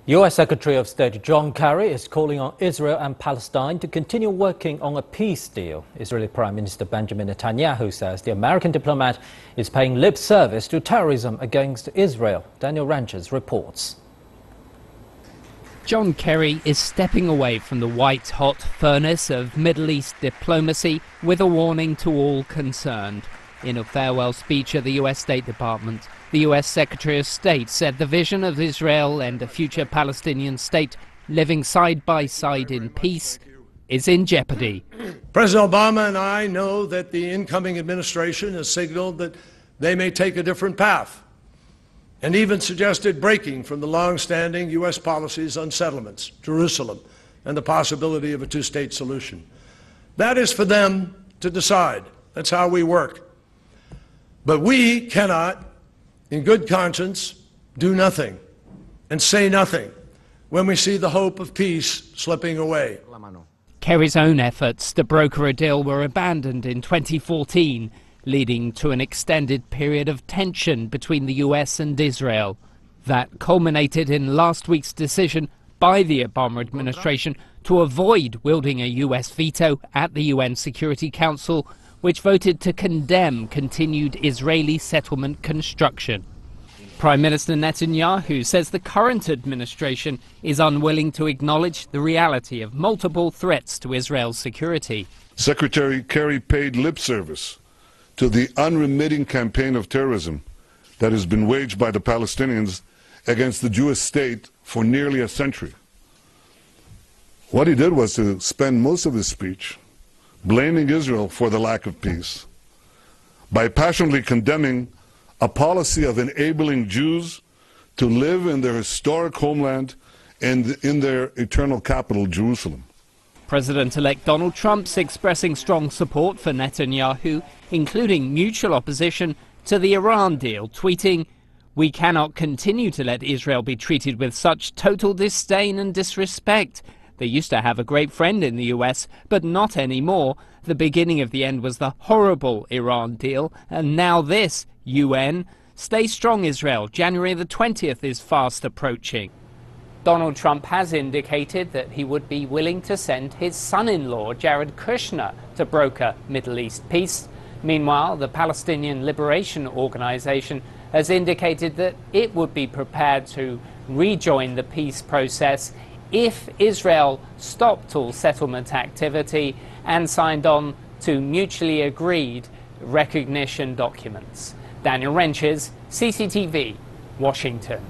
US Secretary of State John Kerry is calling on Israel and Palestine to continue working on a peace deal. Israeli Prime Minister Benjamin Netanyahu says the American diplomat is paying lip service to terrorism against Israel. Daniel Ranches reports. John Kerry is stepping away from the white-hot furnace of Middle East diplomacy with a warning to all concerned. In a farewell speech at the US State Department, the US Secretary of State said the vision of Israel and a future Palestinian state living side by side in peace is in jeopardy. President Obama and I know that the incoming administration has signaled that they may take a different path and even suggested breaking from the long-standing US policies on settlements, Jerusalem, and the possibility of a two-state solution. That is for them to decide. That's how we work. But we cannot, in good conscience, do nothing and say nothing when we see the hope of peace slipping away. Kerry's own efforts to broker a deal were abandoned in 2014, leading to an extended period of tension between the US and Israel. That culminated in last week's decision by the Obama administration to avoid wielding a US veto at the UN Security Council, which voted to condemn continued Israeli settlement construction. Prime Minister Netanyahu says the current administration is unwilling to acknowledge the reality of multiple threats to Israel's security. Secretary Kerry paid lip service to the unremitting campaign of terrorism that has been waged by the Palestinians against the Jewish state for nearly a century. What he did was to spend most of his speech blaming Israel for the lack of peace by passionately condemning a policy of enabling Jews to live in their historic homeland and in their eternal capital, Jerusalem. President-elect Donald Trump's expressing strong support for Netanyahu, including mutual opposition to the Iran deal, tweeting, "We cannot continue to let Israel be treated with such total disdain and disrespect. They used to have a great friend in the US, but not anymore. The beginning of the end was the horrible Iran deal, and now this, UN. Stay strong, Israel. January the 20th is fast approaching." Donald Trump has indicated that he would be willing to send his son-in-law, Jared Kushner, to broker Middle East peace. Meanwhile, the Palestinian Liberation Organization has indicated that it would be prepared to rejoin the peace process if Israel stopped all settlement activity and signed on to mutually agreed recognition documents. Daniel Ranches, CCTV, Washington.